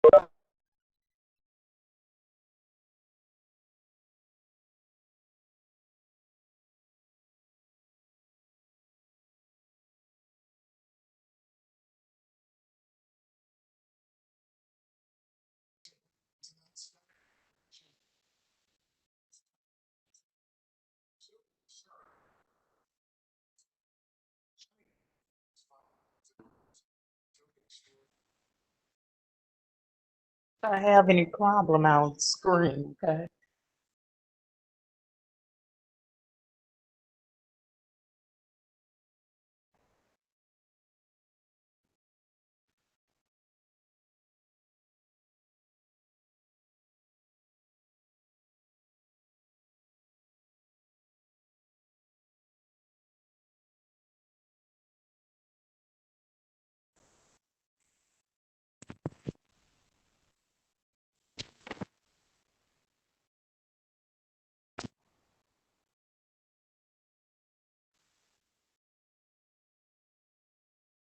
If I have any problem, I'll scream, okay?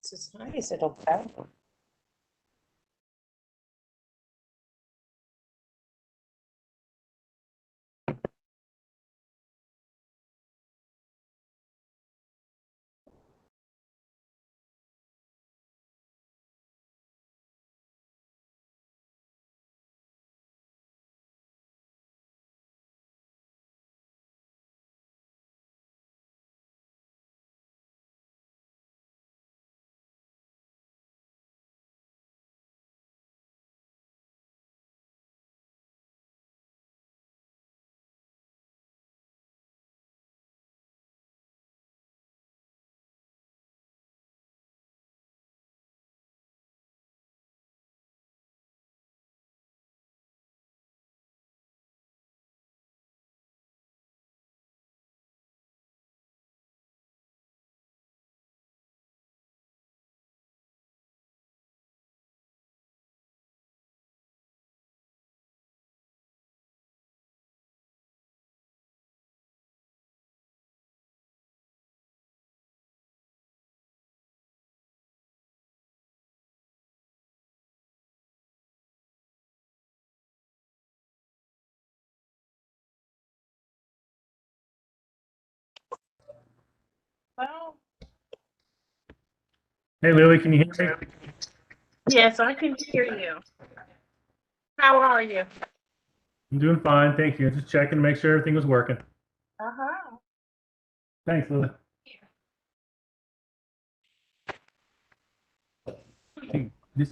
This is nice, it'll help. Well, Hey, Lily, can you hear me? yes, I can hear you. How are you? I'm doing fine, thank you. Just checking to make sure everything was working. Uh-huh. Thanks, Lily. Hey, this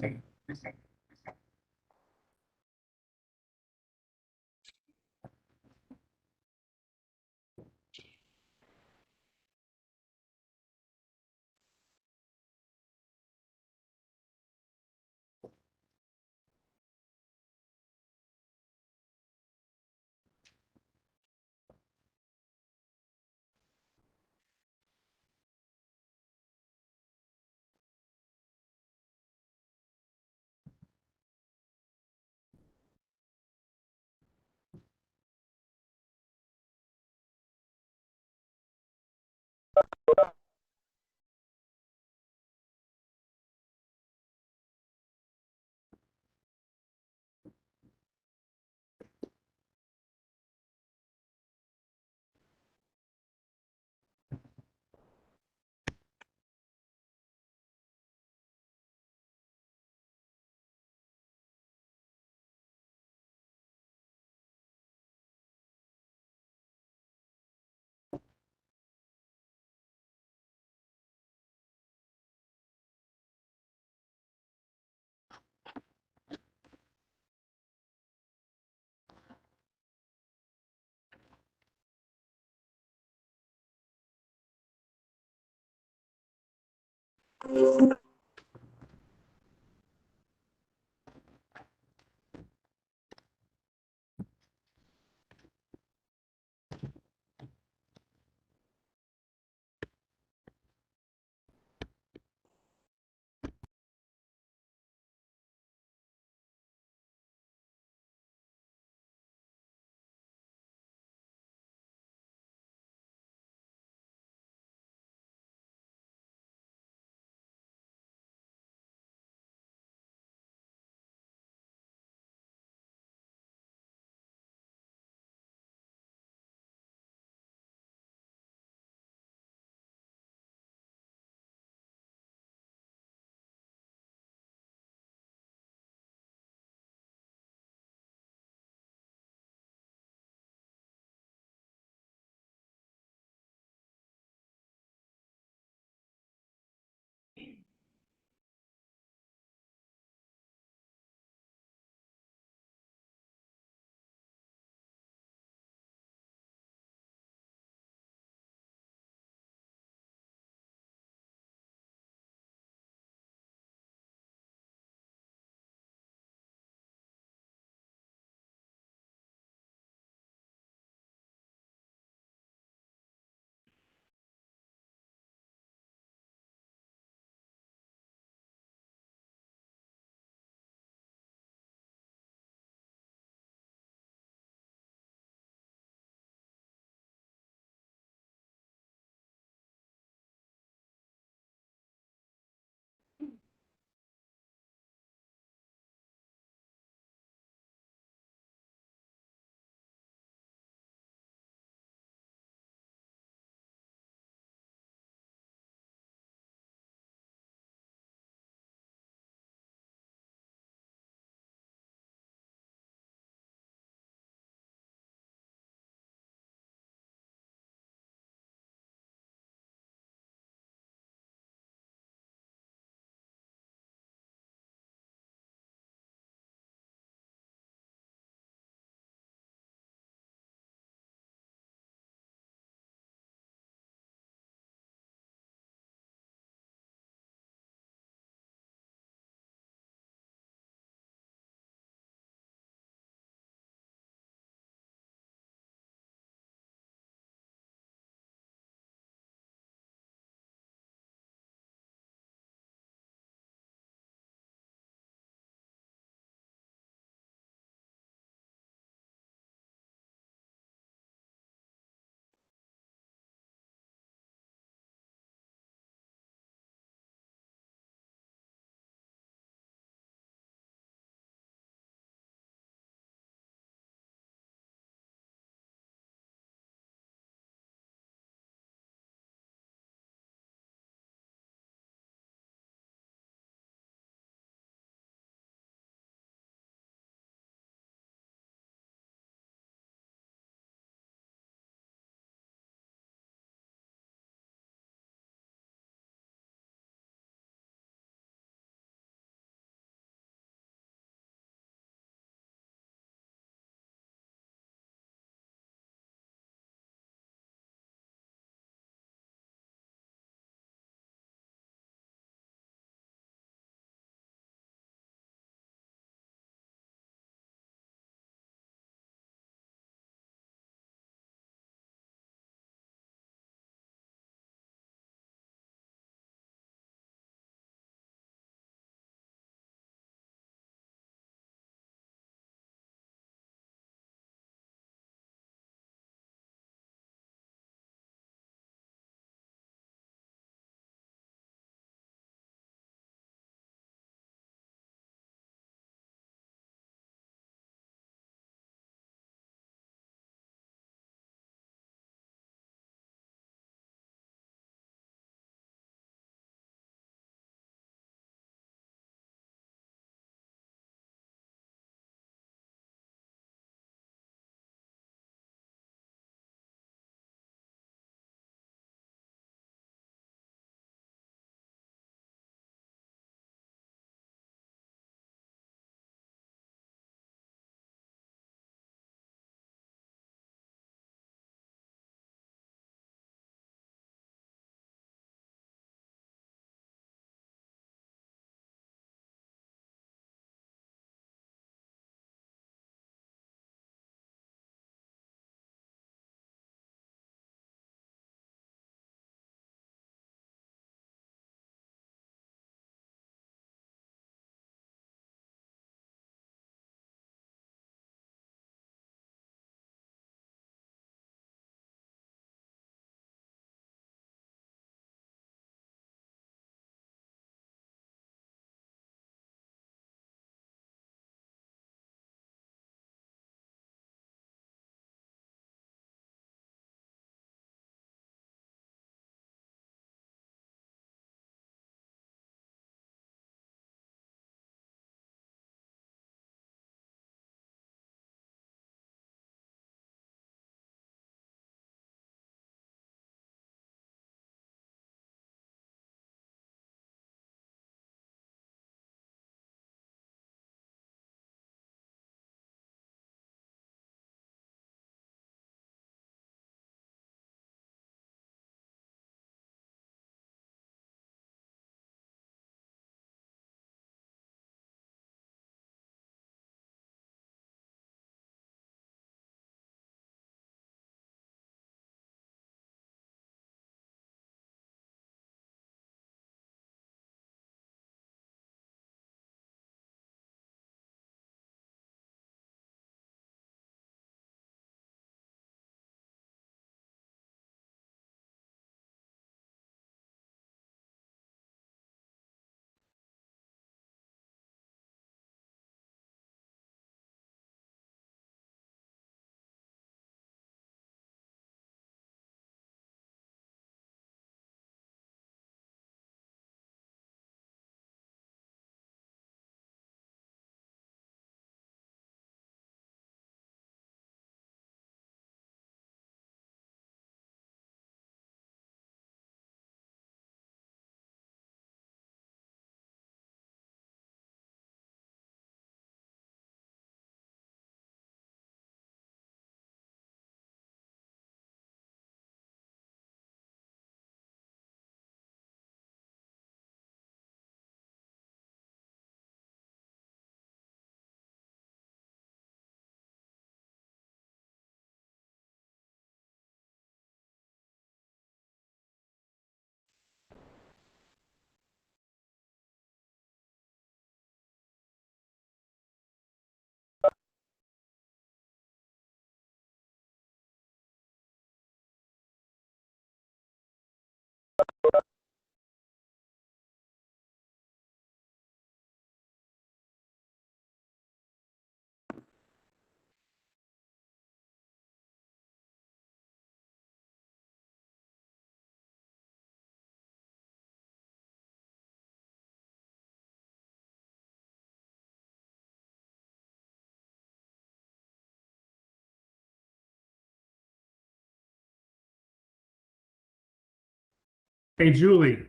Hey, Julie.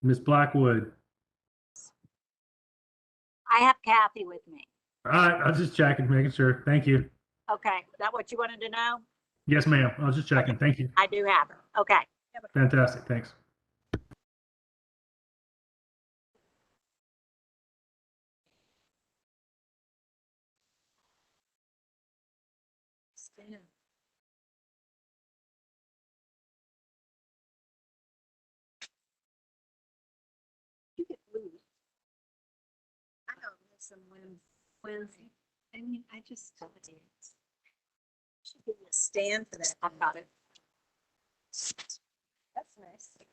Miss Blackwood. I have Kathy with me. All right, I was just checking, making sure. Thank you. Okay, is that what you wanted to know? Yes, ma'am. I was just checking. Thank you. I do have her. Okay. Fantastic. Thanks. You get blue. I don't miss them Wednesday. I mean, I just should give you a stand for that. I've got it. That's nice. Nice.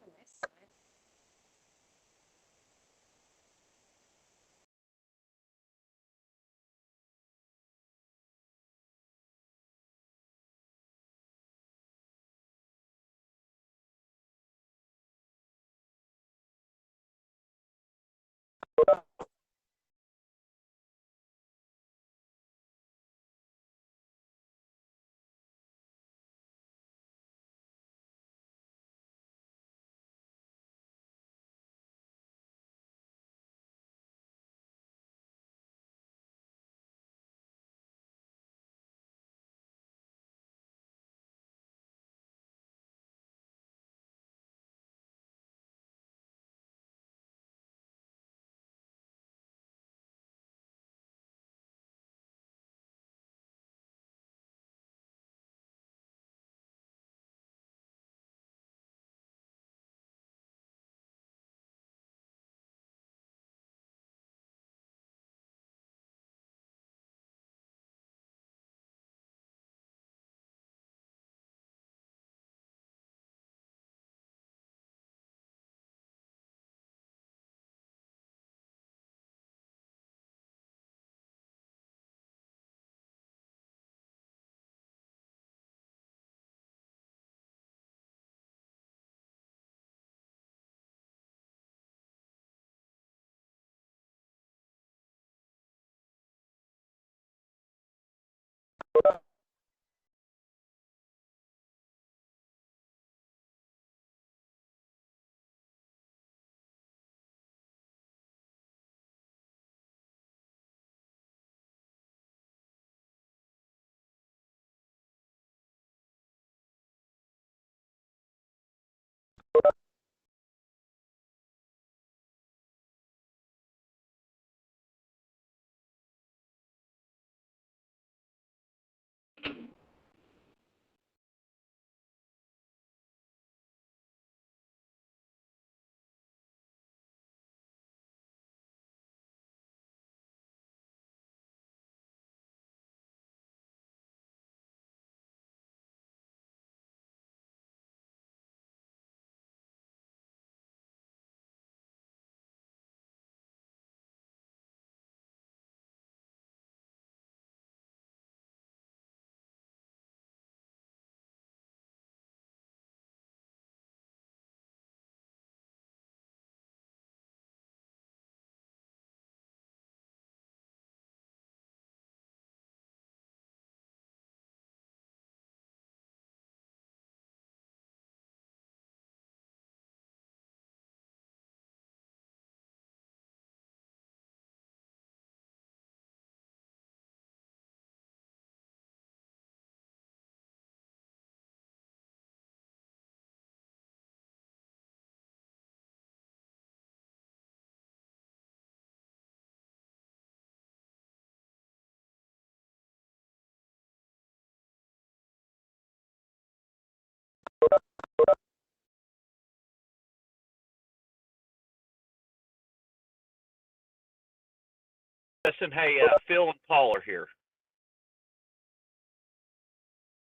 Listen, hey, Phil and Paul are here.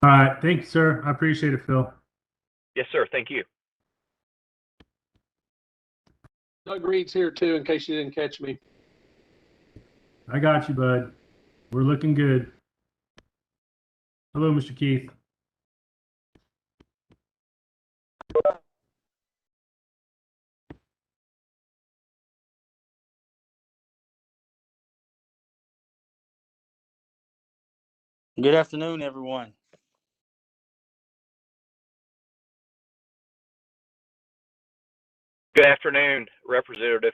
All right. Thank you, sir. I appreciate it, Phil. Yes, sir. Thank you. Doug Reed's here too, in case you didn't catch me. I got you, bud. We're looking good. Hello, Mr. Keith. Good afternoon, everyone. Good afternoon, Representative,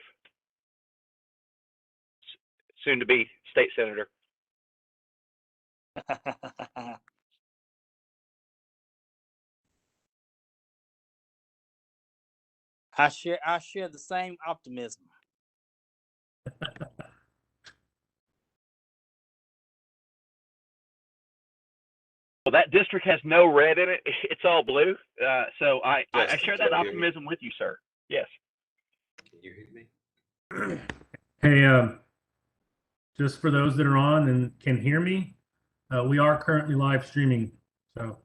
soon to be state senator. I share the same optimism. Well, that district has no red in it. It's all blue. So I share that Justin, can you hear me? optimism with you, sir. Yes. Can you hear me? Hey, just for those that are on and can hear me, we are currently live streaming. So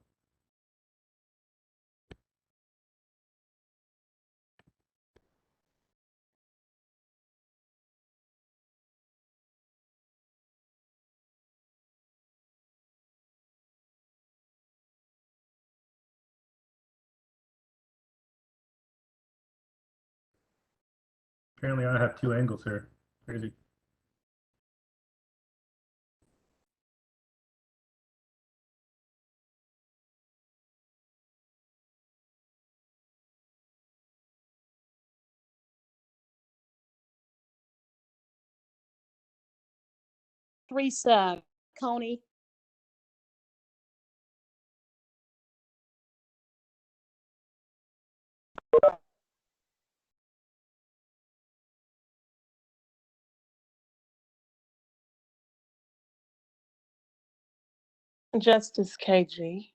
apparently I have two angles here. Crazy. Three sub, Coney. Justice KG.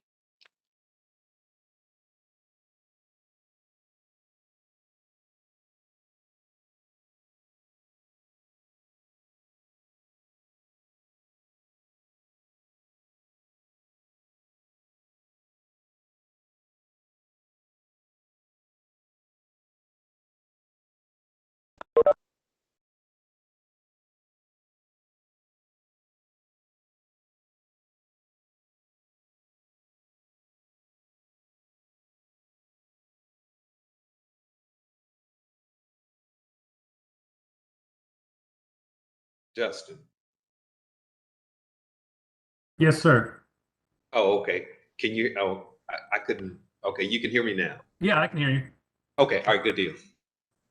Justin. Yes, sir. Oh, okay. Can you? Oh, I couldn't. Okay, you can hear me now. Yeah, I can hear you. Okay, all right, good deal.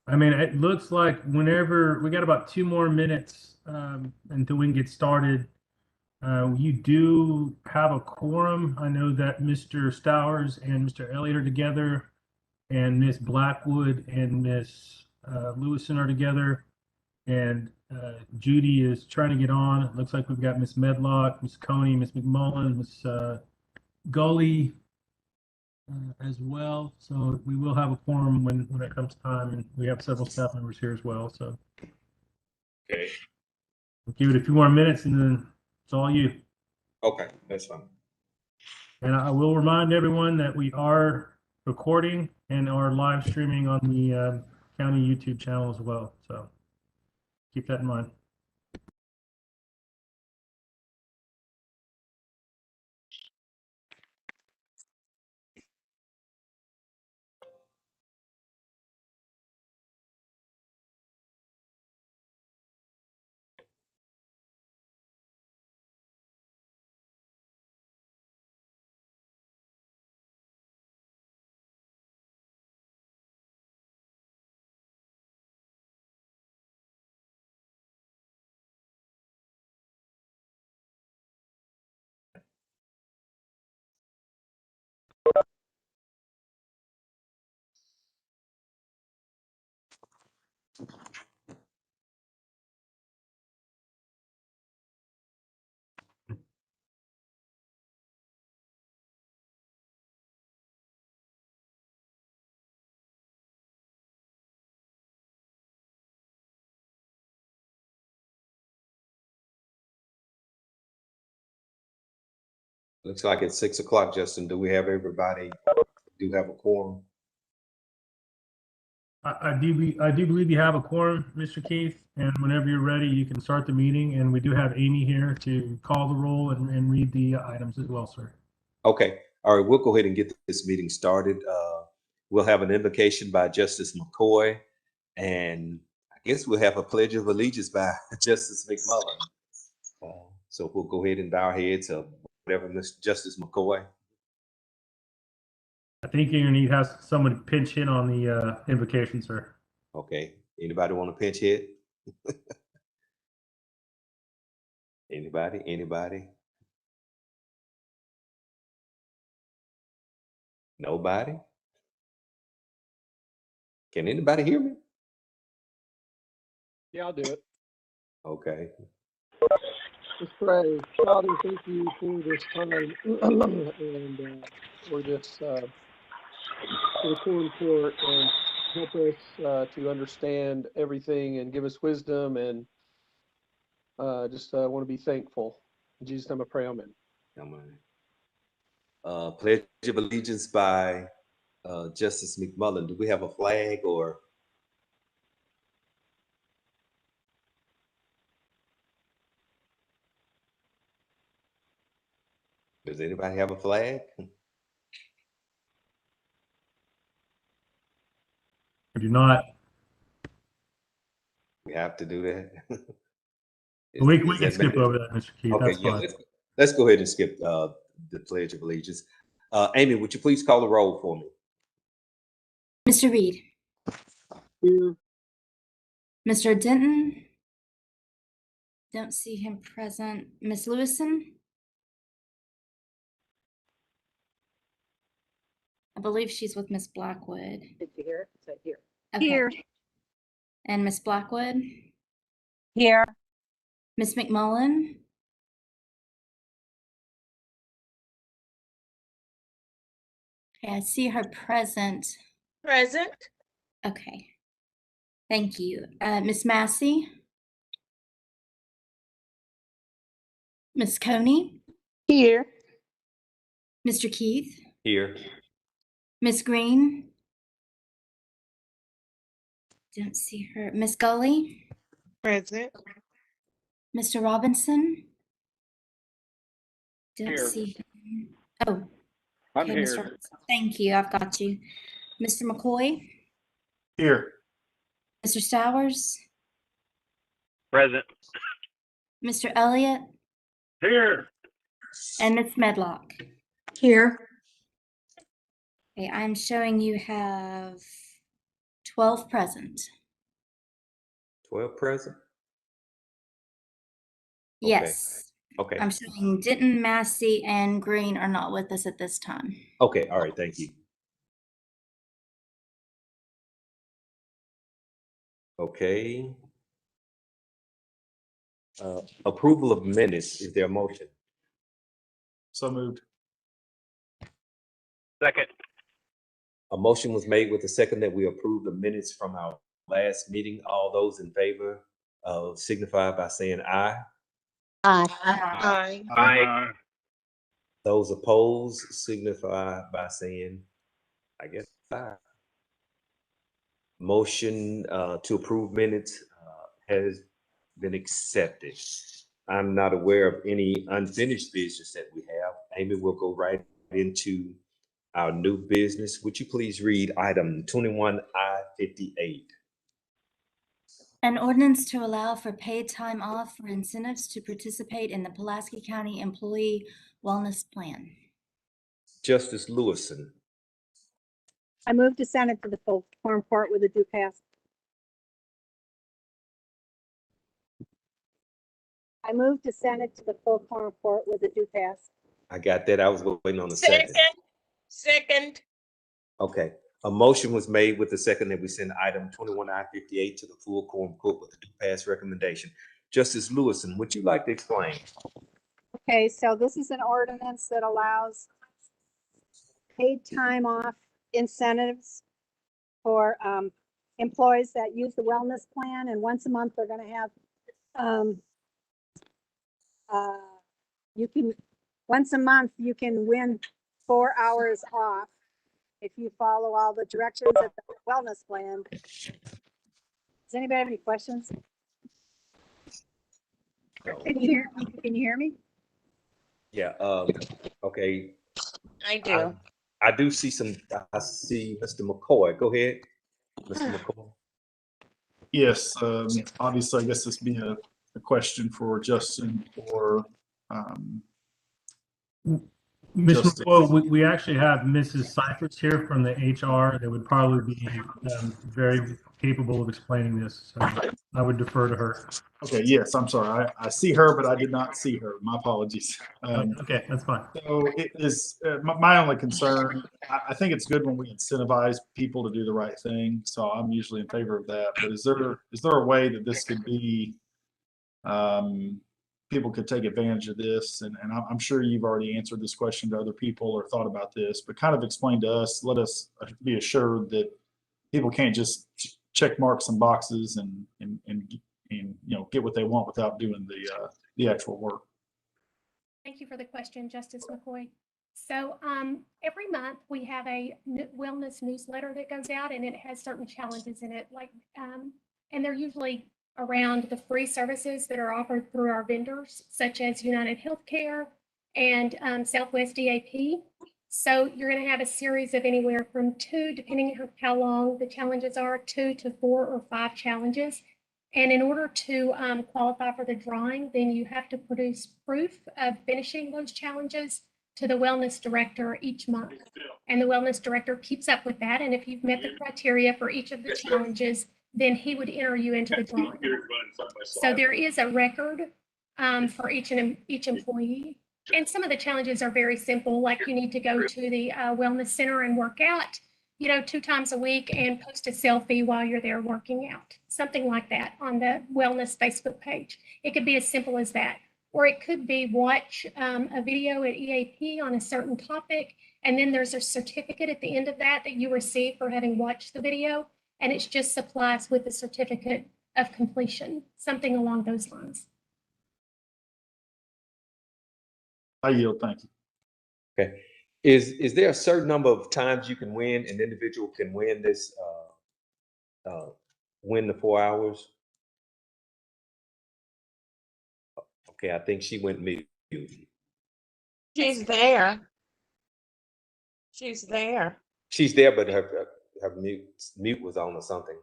I mean, it looks like whenever we got about 2 more minutes until we can get started. You do have a quorum. I know that Mr. Stowers and Mr. Elliott are together, and Miss Blackwood and Miss Lewison are together, and Judy is trying to get on. It looks like we've got Miss Medlock, Miss Coney, Miss McMullen, Miss Gully as well. So we will have a quorum when it comes time, and we have several staff members here as well. So Okay. we'll give it a few more minutes, and then it's all you. Okay, that's fine. And I will remind everyone that we are recording and are live streaming on the county YouTube channel as well. So keep that in mind. Looks like it's 6 o'clock, Justin. Do we have everybody? Do have a quorum? I do believe you have a quorum, Mr. Keith, and whenever you're ready, you can start the meeting. And we do have Amy here to call the roll and read the items as well, sir. Okay, all right, we'll go ahead and get this meeting started. We'll have an invocation by Justice McCoy, and I guess we'll have a pledge of allegiance by Justice McMullen. So we'll go ahead and bow our heads of whatever Mr. Justice McCoy. I think you're gonna need to have someone pinch in on the invocation, sir. Okay, anybody want a pinch hit? Anybody? Nobody? Can anybody hear me? Yeah, I'll do it. Okay, Let's pray. Father, thank you for this time and for this for the Quorum Court, and help us to understand everything and give us wisdom, and just want to be thankful. In Jesus' name I pray, amen. come on. Pledge of Allegiance by Justice McMullen. Do we have a flag or? Does anybody have a flag? I do not. We have to do that. We Is can that skip mandatory? over that, Mr. Keith. Okay, That's yeah, fine. let's go ahead and skip the Pledge of Allegiance. Amy, would you please call the roll for me? Mr. Reed, Here. Mr. Denton. Don't see him present. Miss Lewison. I believe she's with Miss Blackwood. Did you hear it? Said here. Okay. Here. And Miss Blackwood. Here. Miss McMullen. Okay, I see her present. Present. Okay. Thank you. Miss Massey. Miss Coney. Here. Mr. Keith. Here. Miss Green. Don't see her. Miss Gully. Present. Mr. Robinson. Don't Here. see him. Oh, I'm okay, Mr. Robinson. Thank you. I've got you. Mr. McCoy. Here. Mr. Stowers. Present. Mr. Elliott. Here. And Miss Medlock. Here. Okay, I'm showing you have 12 present. 12 present? Okay. Yes. Okay. I'm showing Denton, Massey, and Green are not with us at this time. Okay, all right, thank you. Okay. Approval of minutes, is there a motion? So moved. Second. A motion was made with the second that we approve the minutes from our last meeting. All those in favor signify by saying aye. Aye. Aye. Those opposed signify by saying, I guess, aye. Motion to approve minutes has been accepted. I'm not aware of any unfinished business that we have. Amy will go right into our new business. Would you please read item 21I-58? An ordinance to allow for paid time off for incentives to participate in the Pulaski County Employee Wellness Plan. Justice Lewison. I move to send it to the full Quorum Court with a due pass. I move to send it to the full Quorum Court with a due pass. I got that. I was waiting on the second. Second. Okay. A motion was made with the second that we send item 21I-58 to the full Quorum Court with a due pass recommendation. Justice Lewison, would you like to explain? Okay, so this is an ordinance that allows paid time off incentives for employees that use the wellness plan, and once a month they're going to have once a month you can win 4 hours off if you follow all the directions of the wellness plan. Does anybody have any questions? No. Can you hear me? Yeah, okay. I do. I do see I see Mr. McCoy. Go ahead, Mr. McCoy. Yes, obviously, I guess this being a question for Justin or Ms. Justice. McCoy, we actually have Mrs. Cyphers here from the HR that would probably be very capable of explaining this. So I would defer to her. Okay, yes, I'm sorry. I see her, but I did not see her. My apologies. Okay, that's fine. So it is, my only concern, I think it's good when we incentivize people to do the right thing. So I'm usually in favor of that. But is there a way that this could be, people could take advantage of this? And I'm sure you've already answered this question to other people or thought about this, but kind of explain to us, let us be assured that people can't just check mark some boxes and get what they want without doing the actual work. Thank you for the question, Justice McCoy. So every month we have a wellness newsletter that goes out, and it has certain challenges in it, and they're usually around the free services that are offered through our vendors, such as United Healthcare and Southwest DAP. So you're going to have a series of anywhere from 2, depending on how long the challenges are, 2 to 4 or 5 challenges. And in order to qualify for the drawing, then you have to produce proof of finishing those challenges to the wellness director each month. And the wellness director keeps up with that. And if you've met the criteria for each of the challenges, then he would enter you into the drawing. So there is a record for each employee. And some of the challenges are very simple, like you need to go to the wellness center and work out, 2 times a week and post a selfie while you're there working out, something like that on the wellness Facebook page. It could be as simple as that. Or it could be watch a video at EAP on a certain topic, and then there's a certificate at the end of that you receive for having watched the video, and it just supplies with the certificate of completion, something along those lines. I yield, thank you. Okay. Is there a certain number of times you can win, an individual can win this, win the 4 hours? Okay, I think she went mute. She's there. She's there. She's there, but her mute was on or something.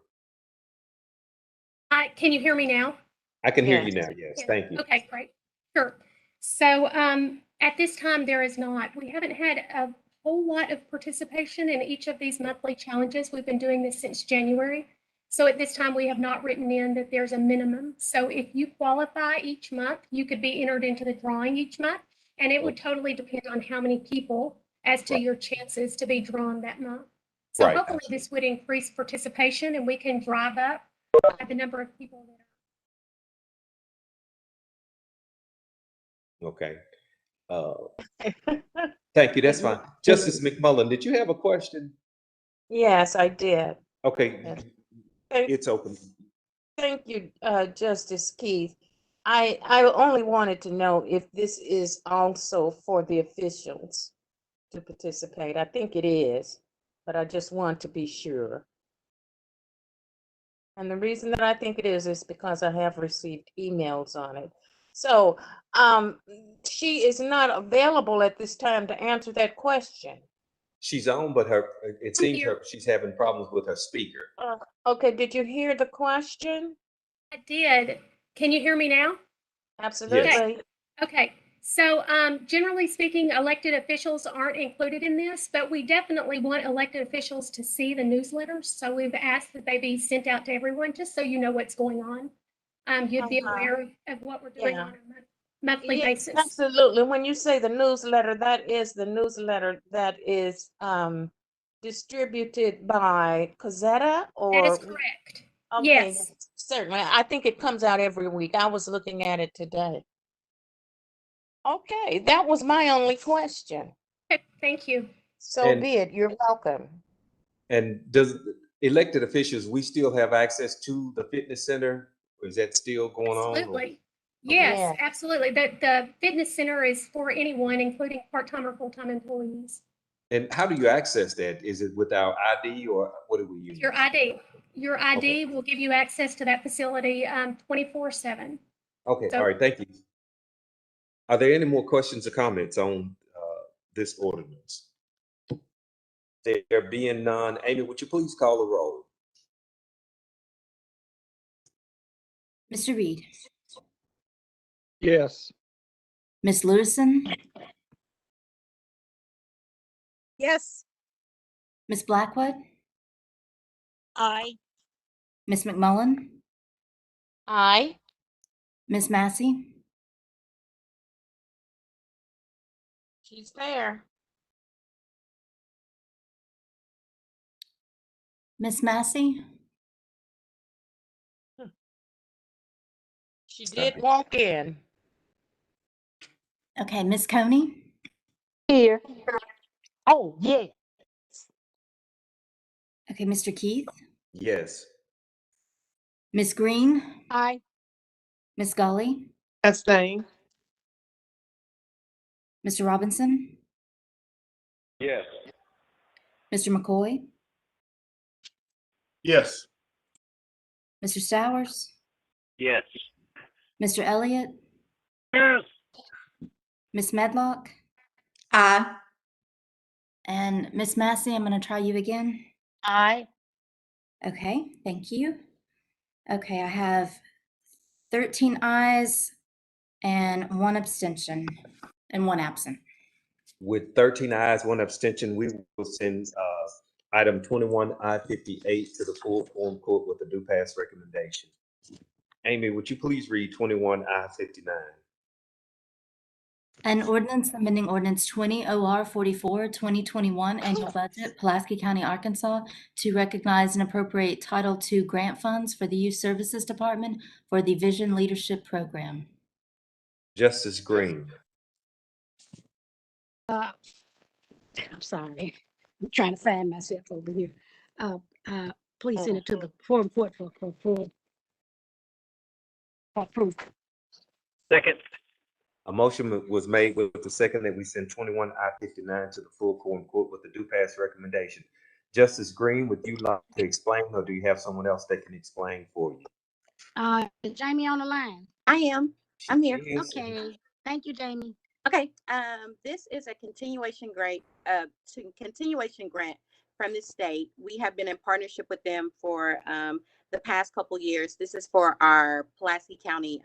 Can you hear me now? I can hear Yes. you now, yes, Yeah. thank you. Okay, great. Sure. So at this time, there is not. We haven't had a whole lot of participation in each of these monthly challenges. We've been doing this since January. So at this time, we have not written in that there's a minimum. So if you qualify each month, you could be entered into the drawing each month. And it would totally depend on how many people as to your chances to be drawn that month. So Right. hopefully this would increase participation, and we can drive up the number of people that are. Okay. Thank you, that's fine. Justice McMullen, did you have a question? Yes, I did. Okay, Yes. it's open. Thank you, Justice Keith. I only wanted to know if this is also for the officials to participate. I think it is, but I just want to be sure. And the reason that I think it is because I have received emails on it. So she is not available at this time to answer that question. She's on, but it seems she's having problems with her speaker. Okay, did you hear the question? I did. Can you hear me now? Absolutely. Okay. So generally speaking, elected officials aren't included in this, but we definitely want elected officials to see the newsletters. So we've asked that they be sent out to everyone, just so you know what's going on. You'd be aware of what we're doing on a monthly basis. Absolutely. When you say the newsletter, that is the newsletter that is distributed by Cazetta, or? That is correct. Okay, yes. Certainly. I think it comes out every week. I was looking at it today. Okay, that was my only question. Okay, thank you. So be it. You're welcome. And does elected officials, we still have access to the fitness center? Or is that still going on? Absolutely. Yes, absolutely. The fitness center is for anyone, including part-time or full-time employees. And how do you access that? Is it with our ID, or what do we use? Your ID. Your ID will give you access to that facility 24/7. Okay, So, all right, thank you. Are there any more questions or comments on this ordinance? There being none, Amy, would you please call the roll? Mr. Reed, Yes. Ms. Lewison, Yes. Ms. Blackwood, Aye. Ms. McMullen, Aye. Ms. Massey, She's there. Ms. Massey, She did walk in. okay, Ms. Coney, Here. Oh, yeah. okay, Mr. Keith, Yes. Ms. Green, Aye. Ms. Gully, Abstain. Mr. Robinson, Yes. Mr. McCoy, Yes. Mr. Stowers, Yes. Mr. Elliott, Yes. Ms. Medlock, Aye. and Ms. Massey, I'm going to try you again. Aye. Okay, thank you. Okay, I have 13 ayes and 1 abstention and 1 absent. With 13 ayes, 1 abstention, we will send item 21 I-58 to the full quorum court with a due pass recommendation. Amy, would you please read 21 I-59? An ordinance amending ordinance 20 OR 44, 2021 annual budget, Pulaski County, Arkansas, to recognize and appropriate Title II grant funds for the Youth Services Department for the Vision Leadership Program. Justice Green. I'm sorry. I'm trying to find myself over here. Please send it to the forum court for full approval. Second. A motion was made with the second that we send 21 I-59 to the full quorum court with a due pass recommendation. Justice Green, would you like to explain, or do you have someone else that can explain for you? Is Jamie on the line? I am. I'm here. Yes. Okay, thank you, Jamie. Okay. This is a continuation grant from the state. We have been in partnership with them for the past couple years. This is for our Pulaski County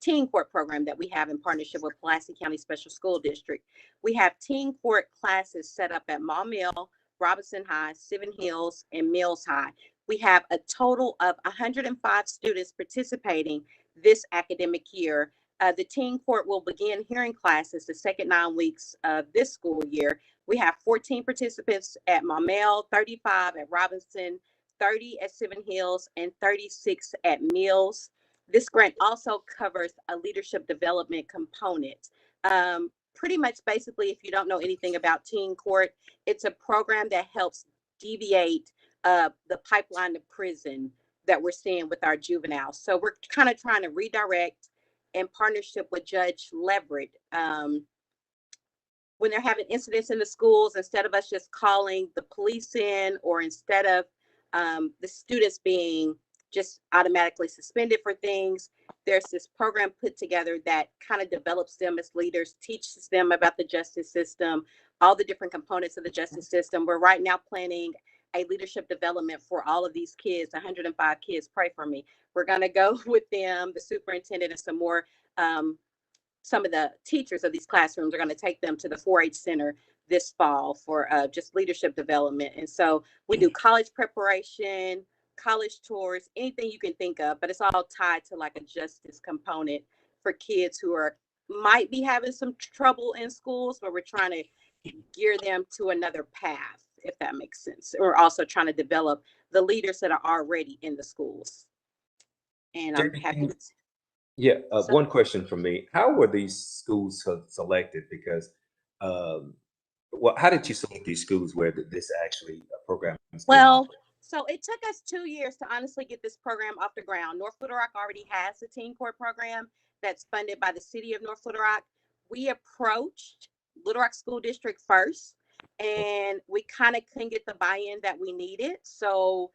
teen court program that we have in partnership with Pulaski County Special School District. We have teen court classes set up at Maumelle, Robinson High, Seven Hills, and Mills High. We have a total of 105 students participating this academic year. The teen court will begin hearing classes the second 9 weeks of this school year. We have 14 participants at Maumelle, 35 at Robinson, 30 at Seven Hills, and 36 at Mills. This grant also covers a leadership development component. Pretty much basically, if you don't know anything about teen court, it's a program that helps deviate the pipeline to prison that we're seeing with our juveniles. So we're kind of trying to redirect in partnership with Judge Leverett. When they're having incidents in the schools, instead of us just calling the police in, or instead of the students being just automatically suspended for things, there's this program put together that kind of develops them as leaders, teaches them about the justice system, all the different components of the justice system. We're right now planning a leadership development for all of these kids, 105 kids. Pray for me. We're going to go with them, the superintendent, and some of the teachers of these classrooms are going to take them to the 4-H center this fall for just leadership development. And so we do college preparation, college tours, anything you can think of, but it's all tied to like a justice component for kids who might be having some trouble in schools, but we're trying to gear them to another path, if that makes sense. We're also trying to develop the leaders that are already in the schools. And I'm happy to. Yeah, one question from me. How were these schools selected? Because, well, how did you select these schools where this actually program is being Well, offered? so it took us 2 years to honestly get this program off the ground. North Little Rock already has a teen court program that's funded by the city of North Little Rock. We approached Little Rock School District first, and we kind of couldn't get the buy-in that we needed. So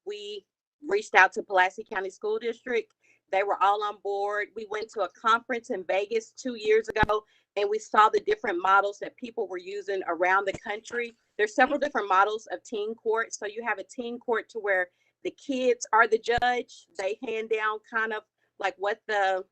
we reached out to Pulaski County School District. They were all on board. We went to a conference in Vegas 2 years ago, and we saw the different models that people were using around the country. There's several different models of teen court. So you have a teen court to where the kids are the judge. They hand down kind of like what the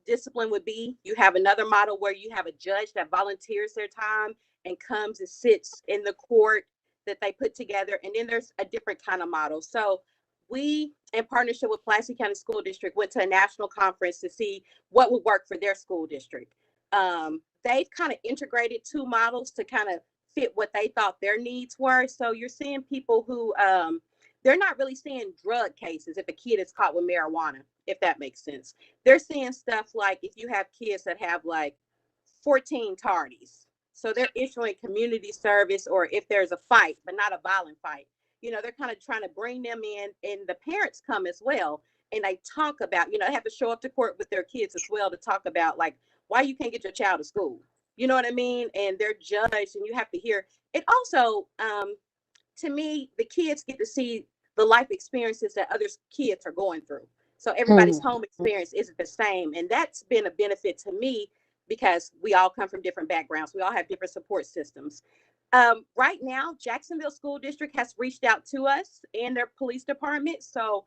discipline would be. You have another model where you have a judge that volunteers their time and comes and sits in the court that they put together. And then there's a different kind of model. So we, in partnership with Pulaski County School District, went to a national conference to see what would work for their school district. They've kind of integrated two models to kind of fit what they thought their needs were. So you're seeing people who, they're not really seeing drug cases if a kid is caught with marijuana, if that makes sense. They're seeing stuff like if you have kids that have like 14 tardies. So they're issuing community service, or if there's a fight, but not a violent fight. You know, they're kind of trying to bring them in, and the parents come as well. And they talk about, you know, they have to show up to court with their kids as well to talk about like why you can't get your child to school. You know what I mean? And they're judged, and you have to hear it. Also, to me, the kids get to see the life experiences that other kids are going through. So everybody's home experience isn't the same. And that's been a benefit to me because we all come from different backgrounds. We all have different support systems. Right now, Jacksonville School District has reached out to us and their police department. So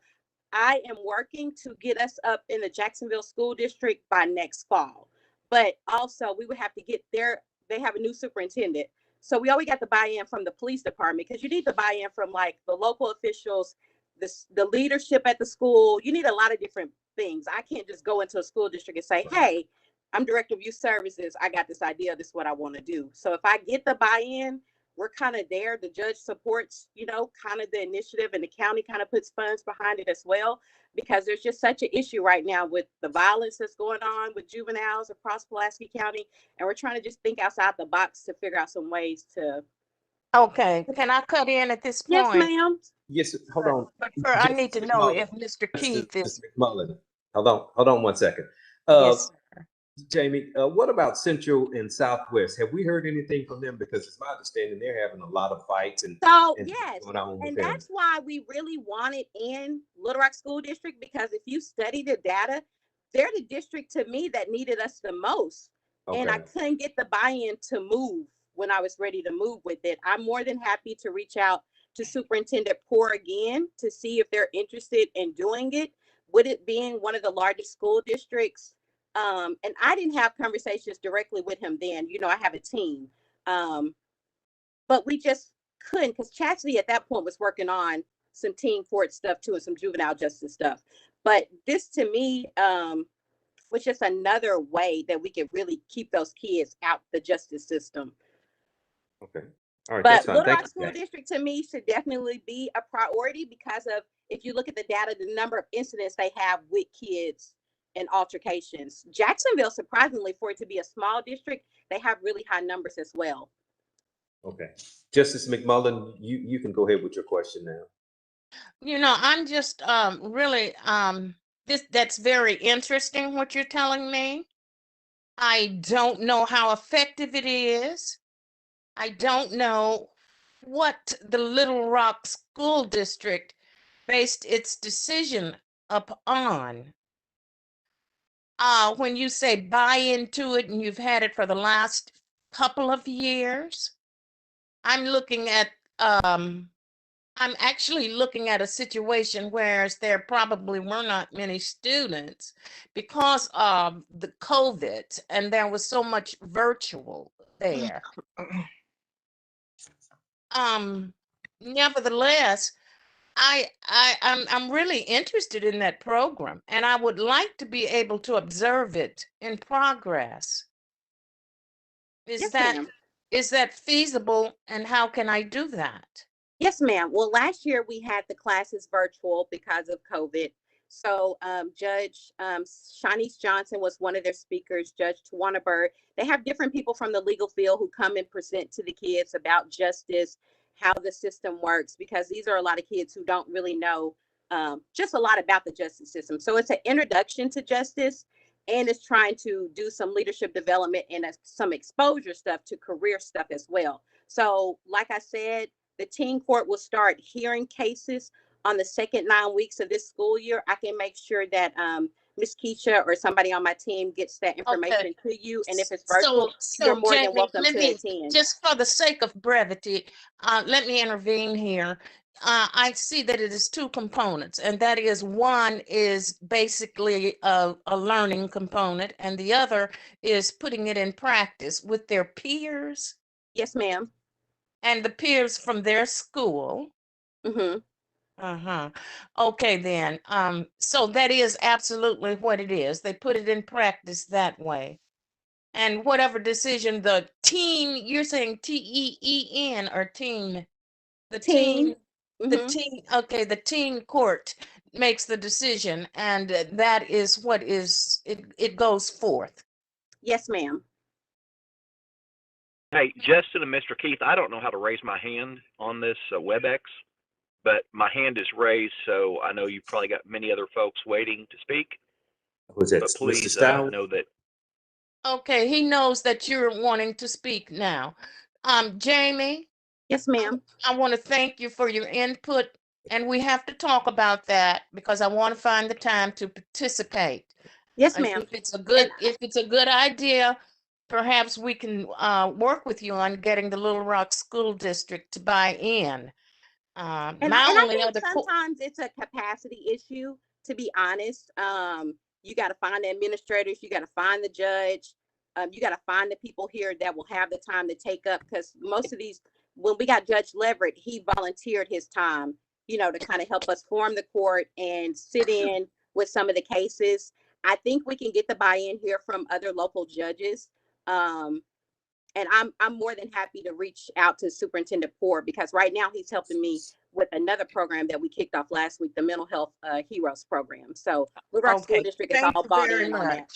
I am working to get us up in the Jacksonville School District by next fall. But also we would have to get they have a new superintendent. So we always got the buy-in from the police department, because you need the buy-in from like the local officials, the leadership at the school. You need a lot of different things. I can't just go into a school district and say, hey, I'm director of youth services. I got this idea. This is what I want to do. So if I get the buy-in, we're kind of there. The judge supports, you know, kind of the initiative, and the county kind of puts funds behind it as well, because there's just such an issue right now with the violence that's going on with juveniles across Pulaski County. And we're trying to just think outside the box to figure out some ways to. Okay, can I cut in at this point? Yes, ma'am. Yes, hold on. But I need to know if Mr. Justice Keith is. McMullen. Hold on 1 second. Yes. Jamie, what about Central and Southwest? Have we heard anything from them? Because it's my understanding they're having a lot of fights and Yes, going on with and them. that's why we really wanted in Little Rock School District, because if you study the data, they're the district to me that needed us the most. Okay. And I couldn't get the buy-in to move when I was ready to move with it. I'm more than happy to reach out to Superintendent Poor again to see if they're interested in doing it, with it being one of the largest school districts. And I didn't have conversations directly with him then. You know, I have a team. But we just couldn't, because Chastity at that point was working on some teen court stuff too, and some juvenile justice stuff. But this to me was just another way that we could really keep those kids out the justice system. Okay. All right. But That's fine. Little Thank Rock you. School District to me should definitely be a priority, because of, if you look at the data, the number of incidents they have with kids and altercations. Jacksonville, surprisingly, for it to be a small district, they have really high numbers as well. Okay. Justice McMullen, you can go ahead with your question now. You know, I'm just really that's very interesting what you're telling me. I don't know how effective it is. I don't know what the Little Rock School District based its decision upon. When you say buy into it and you've had it for the last couple of years, I'm actually looking at a situation where there probably were not many students because of the COVID, and there was so much virtual there. Nevertheless, I'm really interested in that program, and I would like to be able to observe it in progress. Is that feasible, and how can I do that? Yes, ma'am. Well, last year we had the classes virtual because of COVID. So Judge Shanice Johnson was one of their speakers, Judge Tawana Bird. They have different people from the legal field who come and present to the kids about justice, how the system works, because these are a lot of kids who don't really know just a lot about the justice system. So it's an introduction to justice, and it's trying to do some leadership development and some exposure stuff to career stuff as well. So like I said, the teen court will start hearing cases on the second 9 weeks of this school year. I can make sure that Ms. Keisha or somebody on my team gets that information to you. And if it's virtual, you're more than welcome to attend. Just for the sake of brevity, let me intervene here. I see that it is two components, and that is, one is basically a learning component, and the other is putting it in practice with their peers. Yes, ma'am. And the peers from their school. Mm-hmm. Uh-huh. Okay, then. So that is absolutely what it is. They put it in practice that way. And whatever decision the teen, you're saying TEEN or teen, the Teen. okay, the teen court makes the decision, and that is what it goes forth. Yes, ma'am. Hey, Justin and Mr. Keith, I don't know how to raise my hand on this WebEx, but my hand is raised, so I know you've probably got many other folks waiting to speak. Was that But Mr. please Stout? know that. Okay, he knows that you're wanting to speak now. Jamie, Yes, ma'am. I want to thank you for your input, and we have to talk about that because I want to find the time to participate. Yes, ma'am. If it's a good idea, perhaps we can work with you on getting the Little Rock School District to buy in. And I think sometimes it's a capacity issue, to be honest. You got to find the administrators, you got to find the judge, you got to find the people here that will have the time to take up, because most of these, when we got Judge Leverett, he volunteered his time, to kind of help us form the court and sit in with some of the cases. I think we can get the buy-in here from other local judges. And I'm more than happy to reach out to Superintendent Poor, because right now he's helping me with another program that we kicked off last week, the Mental Health Heroes program. So Little Rock School District is all bought in on that.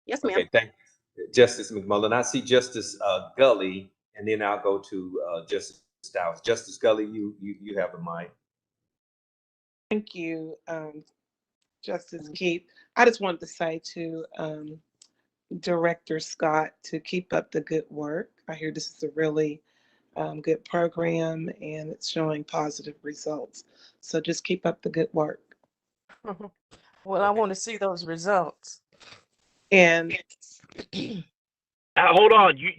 Yes, ma'am. Okay, thank you, Justice McMullen. I see Justice Gully, and then I'll go to Justice Stiles. Justice Gully, you have the mic. Thank you, Justice Keith. I just wanted to say to Director Scott to keep up the good work. I hear this is a really good program and it's showing positive results. So just keep up the good work. Well, I want to see those results. And hold on, you,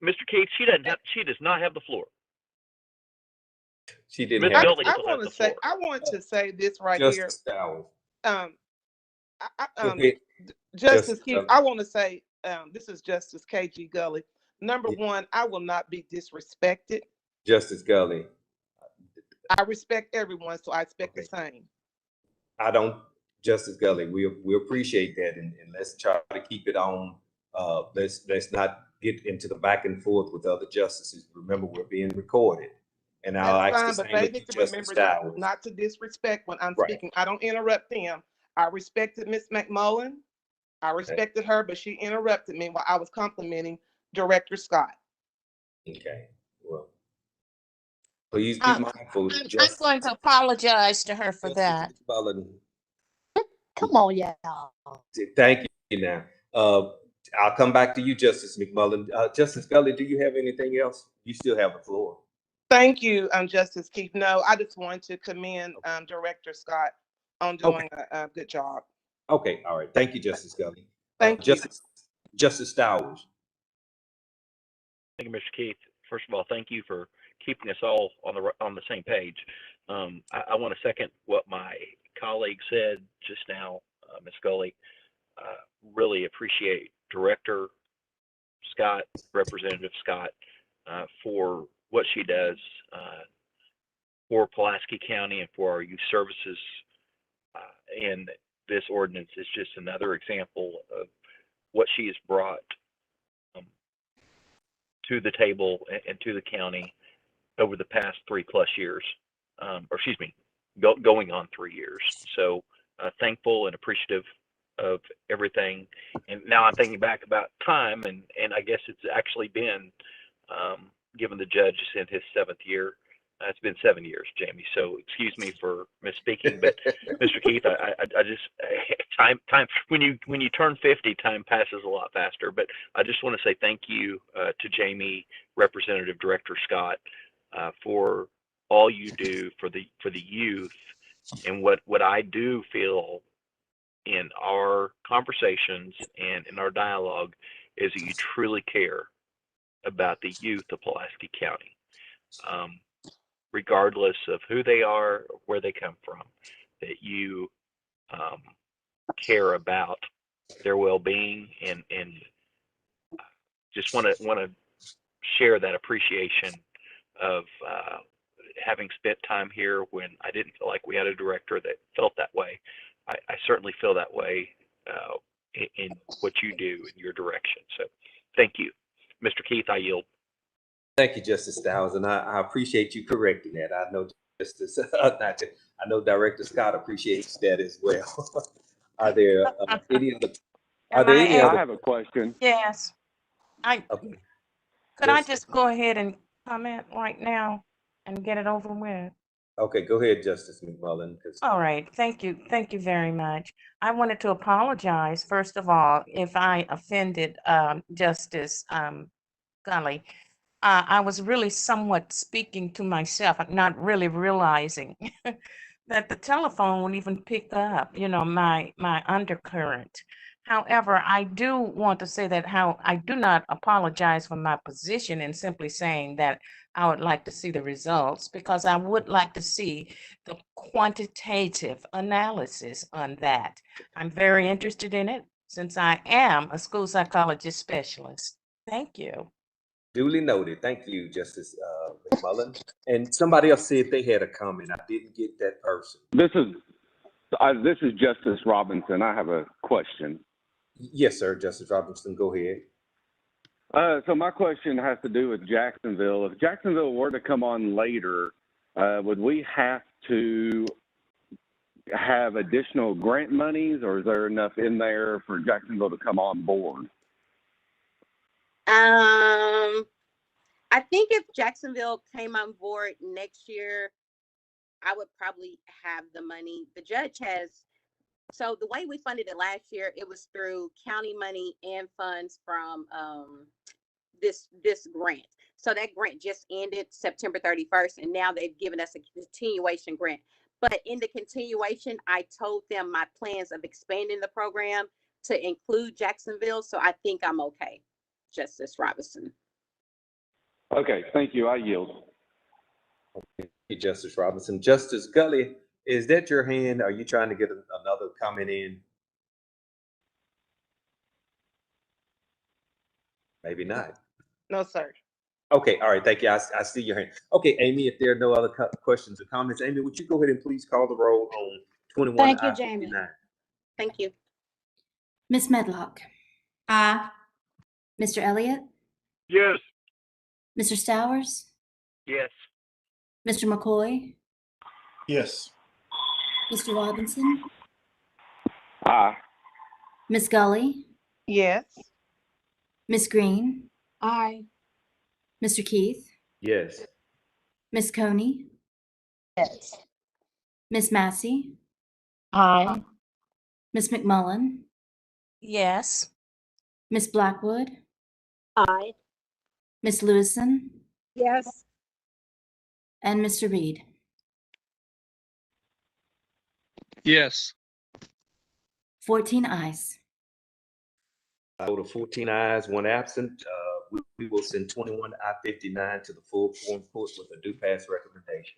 Mr. Keith. She does not have the floor. She didn't. I want to say this right Justice here. Okay. Justice Keith, I want to say this is Justice KG Gully. Number one, I will not be disrespected. Justice Gully. I respect everyone, so I expect the same. I don't, Justice Gully. We appreciate that, and let's try to keep it on. Let's not get into the back and forth with other justices. Remember, we're being recorded, and I'll ask the same but they of need to Justice remember not to disrespect when I'm speaking. I don't interrupt them. I respected Ms. McMullen. I respected her, but she interrupted me while I was complimenting Director Scott. Okay, well, please be mindful. I'm going to apologize to her for that. Come on, y'all. Thank you. Now, I'll come back to you, Justice McMullen. Justice Gully, do you have anything else? You still have the floor. Thank you, Justice Keith. No, I just want to commend Director Scott on doing a good job. Okay, all right. Thank you, Justice Gully. Thank you. Justice Stowers. Thank you, Mr. Keith. First of all, thank you for keeping us all on the same page. I want to second what my colleague said just now, Ms. Gully. Really appreciate Director Scott, Representative Scott, for what she does for Pulaski County and for our youth services. And this ordinance is just another example of what she has brought to the table and to the county over the past 3+ years, or excuse me, going on 3 years. So thankful and appreciative of everything. And now I'm thinking back about time, and I guess it's actually been, given the judge is in his 7th year, it's been 7 years, Jamie. So excuse me for misspeaking, but Mr. Keith, I just time when you turn 50, time passes a lot faster. But I just want to say thank you to Jamie, Representative Director Scott, for all you do for the youth, and what I do feel in our conversations and in our dialogue is that you truly care about the youth of Pulaski County. Regardless of who they are or where they come from, that you care about their well-being, and just want to share that appreciation of having spent time here when I didn't feel like we had a director that felt that way, I certainly feel that way in what you do in your direction. So thank you. Mr. Keith, I yield. Thank you, Justice Stowers, and I appreciate you correcting that. I know Justice, I know Director Scott appreciates that as well. Are there any other? Are there any I other? I have a question. Yes. Okay. Could I Yes. just go ahead and comment right now and get it over with? Okay, go ahead, Justice McMullen. All right, thank you. Thank you very much. I wanted to apologize, first of all, if I offended Justice Gully. I was really somewhat speaking to myself, not really realizing that the telephone won't even pick up, my undercurrent. However, I do want to say that how I do not apologize for my position in simply saying that I would like to see the results, because I would like to see the quantitative analysis on that. I'm very interested in it since I am a school psychologist specialist. Thank you. Duly noted. Thank you, Justice McMullen. And somebody else said they had a comment. I didn't get that person. This is Justice Robinson. I have a question. Yes, sir, Justice Robinson. Go ahead. So my question has to do with Jacksonville. If Jacksonville were to come on later, would we have to have additional grant monies, or is there enough in there for Jacksonville to come on board? I think if Jacksonville came on board next year, I would probably have the money. The judge has, so the way we funded it last year, it was through county money and funds from this grant. So that grant just ended September 31st, and now they've given us a continuation grant. But in the continuation, I told them my plans of expanding the program to include Jacksonville. So I think I'm okay, Justice Robinson. Okay, thank you. I yield. Okay, Justice Robinson. Justice Gully, is that your hand? Are you trying to get another comment in? Maybe not. No, sir. Okay, all right, thank you. I see your hand. Okay, Amy, if there are no other questions or comments, Amy, would you go ahead and please call the roll on 21 Thank you, I-59? Jamie. Thank you. Ms. Medlock, Aye. Mr. Elliott, Yes. Mr. Stowers, Yes. Mr. McCoy, Yes. Mr. Robinson, Aye. Ms. Gully, Yes. Ms. Green, Aye. Mr. Keith, Yes. Ms. Coney, Yes. Ms. Massey, Aye. Ms. McMullen, Yes. Ms. Blackwood, Aye. Ms. Lewison, Yes. and Mr. Reed. Yes. 14 ayes, 14 ayes, 1 absent. We will send 21 I-59 to the full Quorum Court with a due pass recommendation.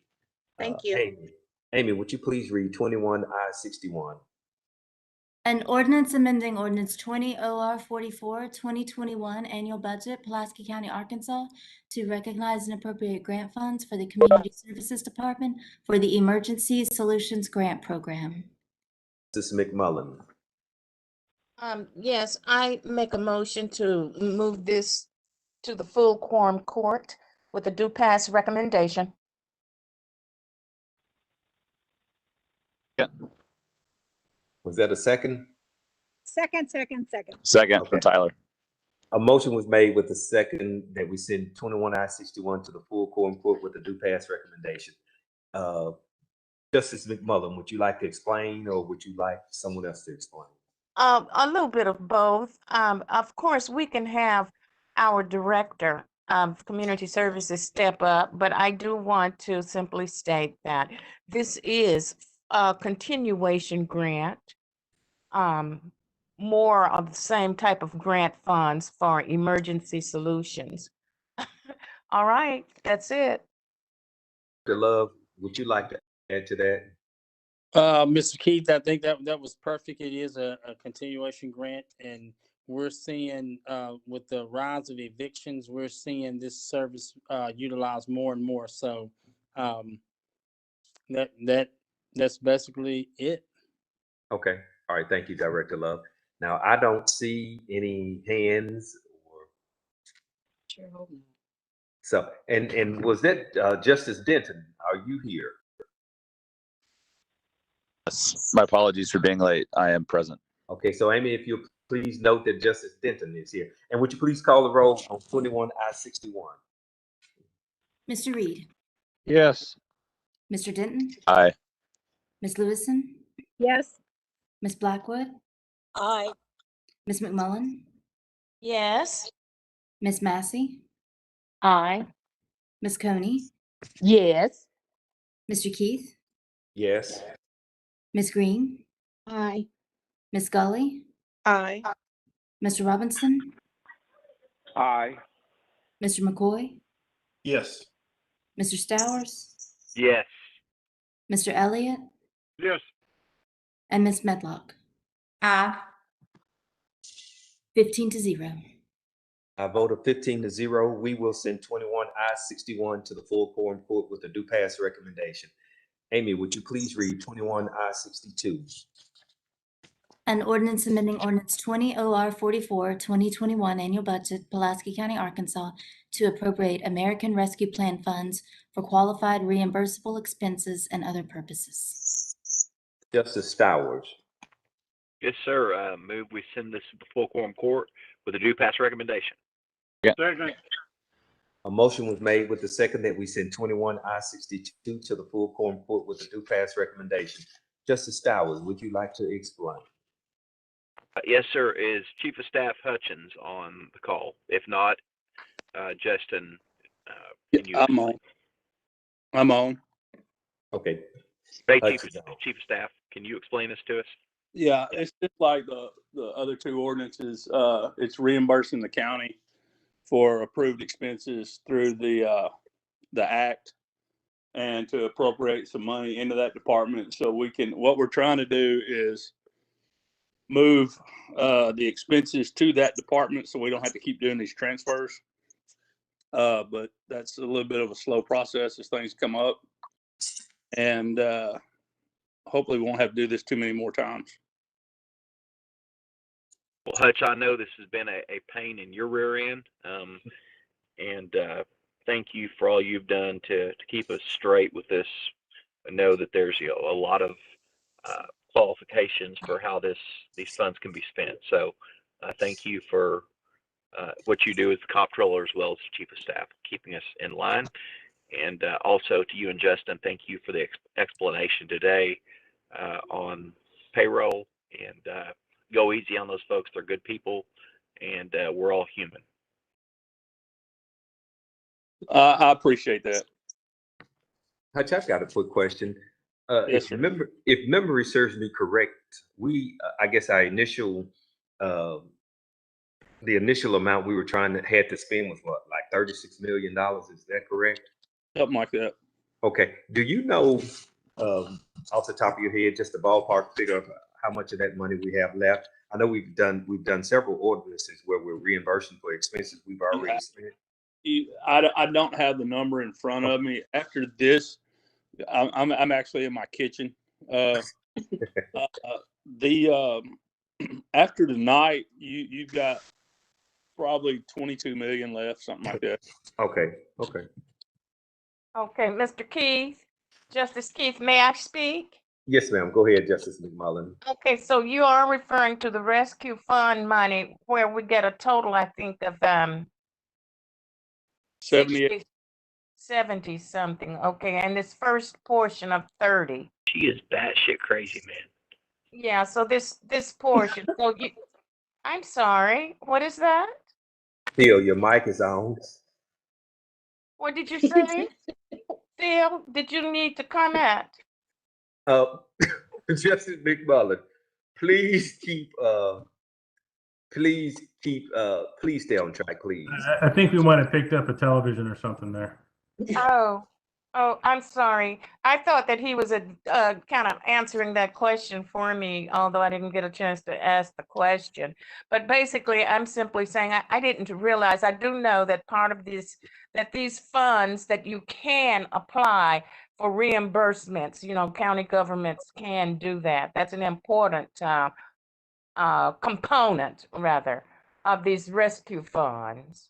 Thank you. Amy, would you please read 21 I-61? An ordinance amending ordinance 20 OR 44, 2021 annual budget, Pulaski County, Arkansas, to recognize and appropriate grant funds for the Community Services Department for the Emergency Solutions Grant Program. Justice McMullen. Yes, I make a motion to move this to the full Quorum Court with a due pass recommendation. Was that a second? Second. Second Okay. for Tyler. A motion was made with the second that we send 21 I-61 to the full Quorum Court with a due pass recommendation. Justice McMullen, would you like to explain, or would you like someone else to explain? A little bit of both. Of course, we can have our director of community services step up, but I do want to simply state that this is a continuation grant, more of the same type of grant funds for emergency solutions. All right, that's it. Dr. Love, would you like to add to that? Mr. Keith, I think that was perfect. It is a continuation grant, and we're seeing with the rise of evictions, we're seeing this service utilized more and more. So That's basically it. Okay. All right. Thank you, Director Love. Now, I don't see any hands or Sure hope not. so, and was that Justice Denton? Are you here? Yes. My apologies for being late. I am present. Okay, so Amy, if you'll please note that Justice Denton is here. And would you please call the roll on 21 I-61? Mr. Reed, Yes. Mr. Denton, Aye. Ms. Lewison, Yes. Ms. Blackwood, Aye. Ms. McMullen, Yes. Ms. Massey, Aye. Ms. Coney, Yes. Mr. Keith, Yes. Ms. Green, Aye. Ms. Gully, Aye. Mr. Robinson, Aye. Mr. McCoy, Yes. Mr. Stowers, Yes. Mr. Elliott, Yes. and Ms. Medlock. Aye. 15-0. I vote of 15-0. We will send 21 I-61 to the full quorum court with a due pass recommendation. Amy, would you please read 21 I-62? An ordinance amending ordinance 20 OR 44, 2021 annual budget, Pulaski County, Arkansas, to appropriate American Rescue Plan funds for qualified reimbursable expenses and other purposes. Justice Stowers. Yes, sir. Move we send this to the full quorum court with a due pass recommendation. Second. A motion was made with the second that we send 21 I-62 to the full quorum court with a due pass recommendation. Justice Stowers, would you like to explain? Yes, sir. Is Chief of Staff Hutchins on the call? If not, Justin, can you I'm on. I'm on. Okay. Hey, Hutchins on. Chief of Staff, can you explain this to us? Yeah, it's just like the other two ordinances. It's reimbursing the county for approved expenses through the act, and to appropriate some money into that department so we can. What we're trying to do is move the expenses to that department so we don't have to keep doing these transfers. But that's a little bit of a slow process as things come up, and hopefully we won't have to do this too many more times. Well, Hutch, I know this has been a pain in your rear end, and thank you for all you've done to keep us straight with this. I know that there's a lot of qualifications for how these funds can be spent. So thank you for what you do as the comptroller as well as the Chief of Staff, keeping us in line. And also to you and Justin, thank you for the explanation today on payroll, and go easy on those folks. They're good people, and we're all human. I appreciate that. Hutch, I've got a quick question. Yes, If memory serves me correct, we, I guess our initial, the initial amount we were had to spend was what, like $36 million? Is that correct? Something like that. Okay. Do you know, off the top of your head, just a ballpark figure of how much of that money we have left? I know we've done several ordinances where we're reimbursing for expenses we've already spent. I don't have the number in front of me. After this, I'm actually in my kitchen. After tonight, you've got probably 22 million left, something like that. Okay. Okay, Mr. Keith, Justice Keith, may I speak? Yes, ma'am. Go ahead, Justice McMullen. Okay, so you are referring to the rescue fund money where we get a total, I think, of 70 something. Okay, and this first portion of 30. She is batshit crazy, man. Yeah, so this portion. So I'm sorry. What is that? Theo, your mic is on. What did you say? Phil, did you need to comment? Justice McMullen, please stay on track, please. I think we might have picked up a television or something there. Oh, Oh, I'm sorry. I thought that he was kind of answering that question for me, although I didn't get a chance to ask the question. But basically, I'm simply saying I didn't realize. I do know that part of this, that these funds that you can apply for reimbursements, county governments can do that. That's an important component, rather, of these rescue funds.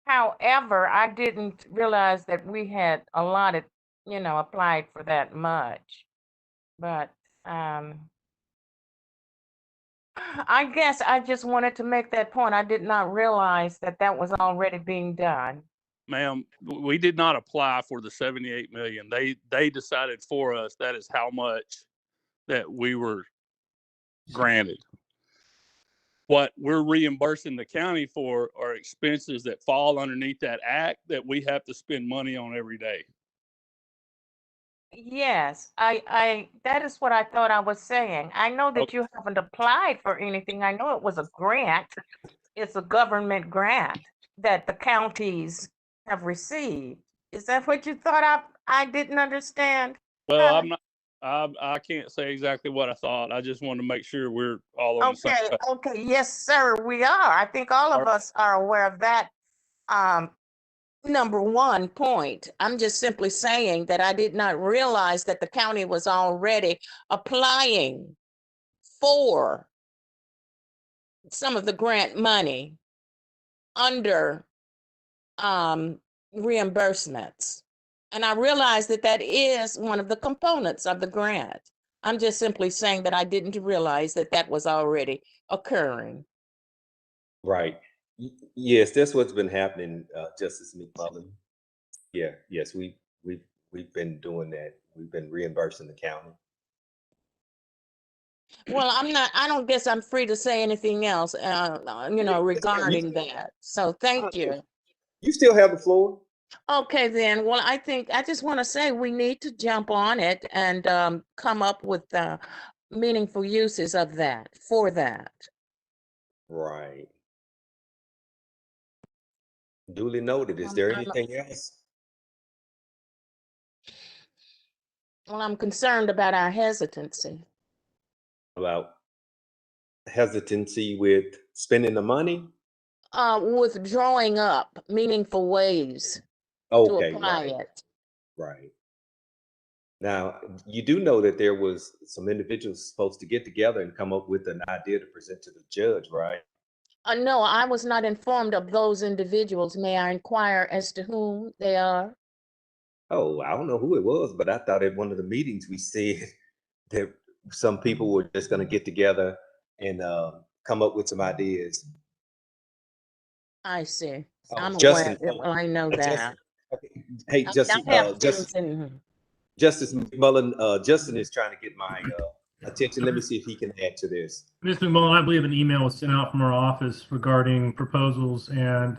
However, I didn't realize that we had allotted, applied for that much. But I guess I just wanted to make that point. I did not realize that that was already being done. Ma'am, we did not apply for the 78 million. They decided for us that is how much that we were granted. What we're reimbursing the county for are expenses that fall underneath that act that we have to spend money on every day. Yes, that is what I thought I was saying. I know that you haven't applied for anything. I know it was a grant. It's a government grant that the counties have received. Is that what you thought I didn't understand? Well, I'm not. I can't say exactly what I thought. I just wanted to make sure we're all on the same page. Okay, yes, sir, we are. I think all of us are aware of that. Number one point, I'm just simply saying that I did not realize that the county was already applying for some of the grant money under reimbursements. And I realize that that is one of the components of the grant. I'm just simply saying that I didn't realize that that was already occurring. Right. Yes, that's what's been happening, Justice McMullen. Yeah, yes, we've been doing that. We've been reimbursing the county. Well, I don't guess I'm free to say anything else, regarding that. So thank you. You still have the floor. Okay, then. Well, I think I just want to say we need to jump on it and come up with meaningful uses of that for that. Right. Duly noted. Is there anything else? Well, I'm concerned about our hesitancy. About hesitancy with spending the money? Withdrawing up meaningful ways to Okay, apply right, it. right. Now, you do know that there was some individuals supposed to get together and come up with an idea to present to the judge, right? No, I was not informed of those individuals. May I inquire as to whom they are? Oh, I don't know who it was, but I thought at one of the meetings we said that some people were just going to get together and come up with some ideas. I see. Oh, I'm aware. Justin. Well, I know that. Okay. Hey, Justin. I have Justice McMullen. Justin is trying to get my attention. Let me see if he can add to this. Ms. McMullen, I believe an email was sent out from our office regarding proposals and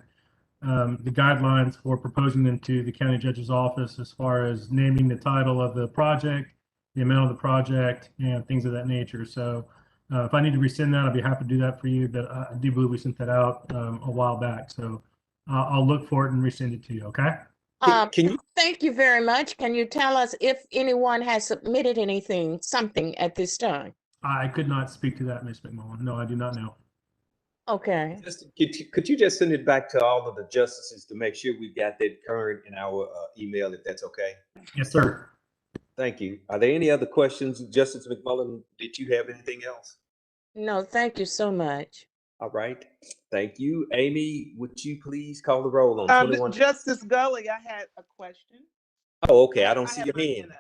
the guidelines for proposing them to the county judge's office as far as naming the title of the project, the amount of the project, and things of that nature. So if I need to resend that, I'll be happy to do that for you. But I do believe we sent that out a while back. So I'll look for it and resend it to you. Okay. Can you? Thank you very much. Can you tell us if anyone has submitted something at this time? I could not speak to that, Ms. McMullen. No, I do not know. Okay. Could you just send it back to all of the justices to make sure we've got that current in our email, if that's okay? Yes, sir. Thank you. Are there any other questions, Justice McMullen? Did you have anything else? No, thank you so much. All right. Thank you. Amy, would you please call the roll on 21? Justice Gully, I had a question. Oh, okay. I don't see your my hand.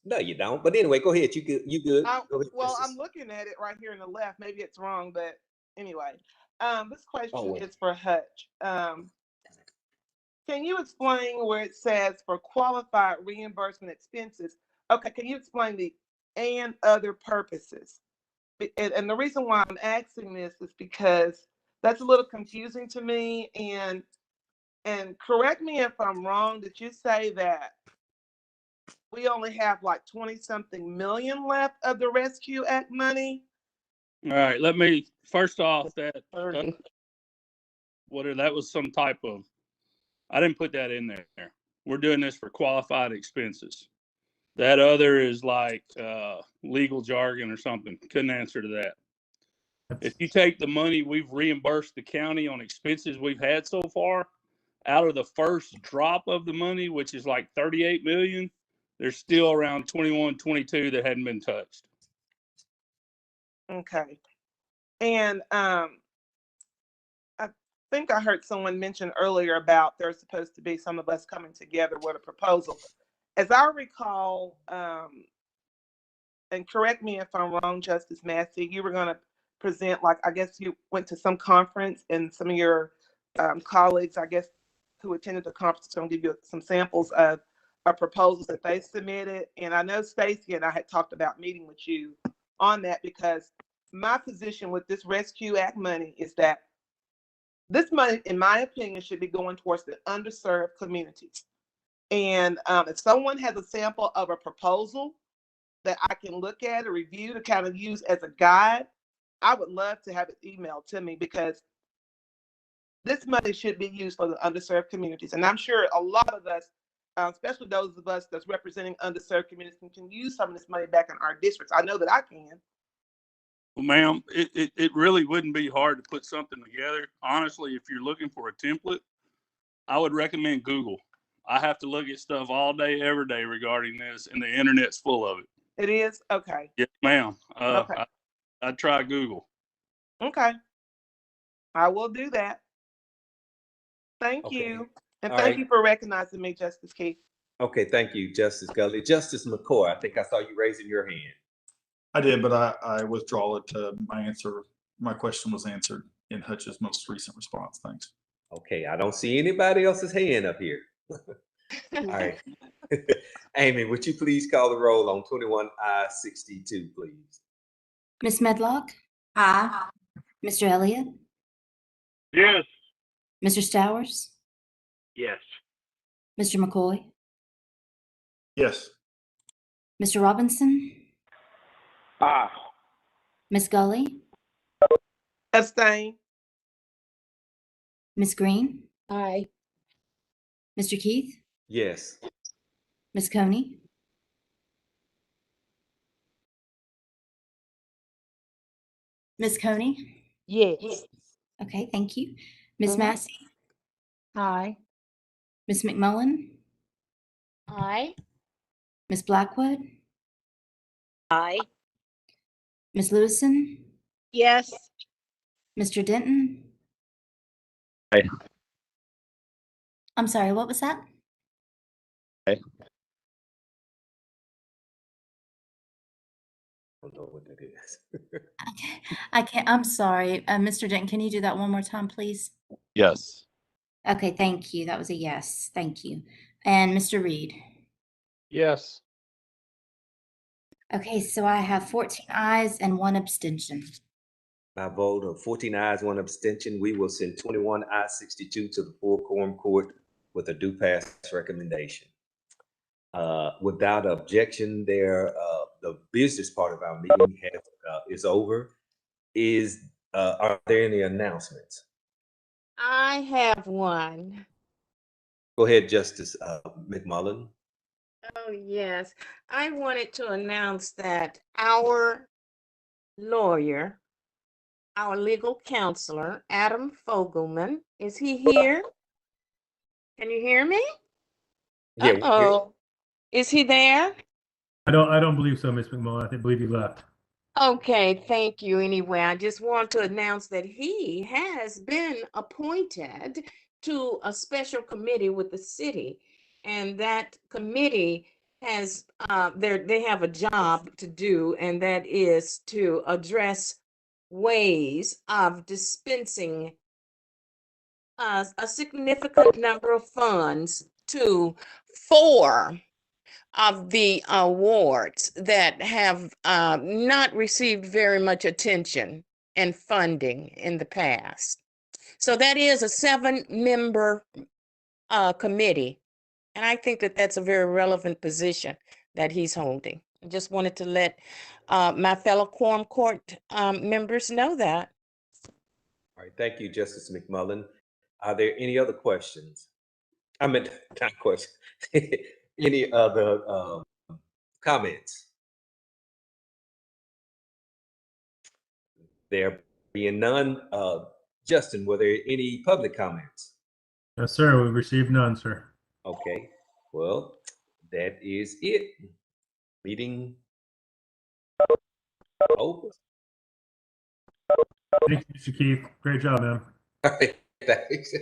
No, you don't. But anyway, go ahead. You good. Go ahead, Well, Justice. I'm looking at it right here on the left. Maybe it's wrong, but anyway, this question is for Hutch. Can you explain where it says for qualified reimbursement expenses? Okay, can you explain the and other purposes? And the reason why I'm asking this is because that's a little confusing to me. And correct me if I'm wrong. Did you say that we only have like 20-something million left of the Rescue Act money? All right, let me first off that that was some type of I didn't put that in there. We're doing this for qualified expenses. That other is like legal jargon or something. Couldn't answer to that. If you take the money we've reimbursed the county on expenses we've had so far, out of the first drop of the money, which is like 38 million, there's still around 21, 22 that hadn't been touched. Okay. And I think I heard someone mention earlier about there's supposed to be some of us coming together with a proposal. As I recall, and correct me if I'm wrong, Justice Massey, you were going to present, like, I guess you went to some conference and some of your colleagues, I guess, who attended the conference, going to give you some samples of proposals that they submitted. And I know Stacy and I had talked about meeting with you on that, because my position with this Rescue Act money is that this money, in my opinion, should be going towards the underserved communities. And if someone has a sample of a proposal that I can look at or review to kind of use as a guide, I would love to have it emailed to me, because this money should be used for the underserved communities. And I'm sure a lot of us, especially those of us that's representing underserved communities, can use some of this money back in our districts. I know that I can. Well, ma'am, it really wouldn't be hard to put something together. Honestly, if you're looking for a template, I would recommend Google. I have to look at stuff all day, every day regarding this, and the internet's full of it. It is? Okay. Yes, ma'am. Okay. I'd try Google. Okay. I will do that. Thank Okay. you. And All thank right. you for recognizing me, Justice Keith. Okay, thank you, Justice Gully. Justice McCoy, I think I saw you raising your hand. I did, but I withdraw it. My question was answered in Hutch's most recent response. Thanks. Okay, I don't see anybody else's hand up here. All right. Amy, would you please call the roll on 21I-62, please? Ms. Medlock? Aye. Mr. Elliott? Yes. Mr. Stowers? Yes. Mr. McCoy? Yes. Mr. Robinson? Aye. Ms. Gully? Abstain. Ms. Green? Aye. Mr. Keith? Yes. Ms. Coney? Ms. Coney? Yes. Okay, thank you. Ms. Mhm. Massey? Aye. Ms. McMullen? Aye. Ms. Blackwood? Aye. Ms. Lewison? Yes. Mr. Denton? Aye. I'm sorry, what was that? I don't know what that is. I can't, I'm sorry. Mr. Denton, can you do that one more time, please? Yes. Okay, thank you. That was a yes. Thank you. And Mr. Reed? Yes. Okay, so I have 14 ayes and 1 abstention. By a vote of 14 ayes, 1 abstention, we will send 21I-62 to the full quorum court with a due pass recommendation. Without objection, the business part of our meeting is over. Are there any announcements? I have one. Go ahead, Justice McMullen. Oh, yes. I wanted to announce that our lawyer, our legal counselor, Adam Fogelman, is he here? Can you hear me? Yeah, Uh-oh. Is he there? I don't believe so, Ms. McMullen. I believe he left. Okay, thank you. Anyway, I just want to announce that he has been appointed to a special committee with the city. And that committee has, they have a job to do, and that is to address ways of dispensing a significant number of funds to 4 of the awards that have not received very much attention and funding in the past. So that is a 7-member committee. And I think that that's a very relevant position that he's holding. I just wanted to let my fellow Quorum Court members know that. All right, thank you, Justice McMullen. Are there any other questions? I meant not question. Any other comments? There being none, Justin, were there any public comments? Yes, sir. We received none, sir. Okay, well, that is it. Meeting over. Thank you, Mr. Keith. Great job, man. All right, thanks.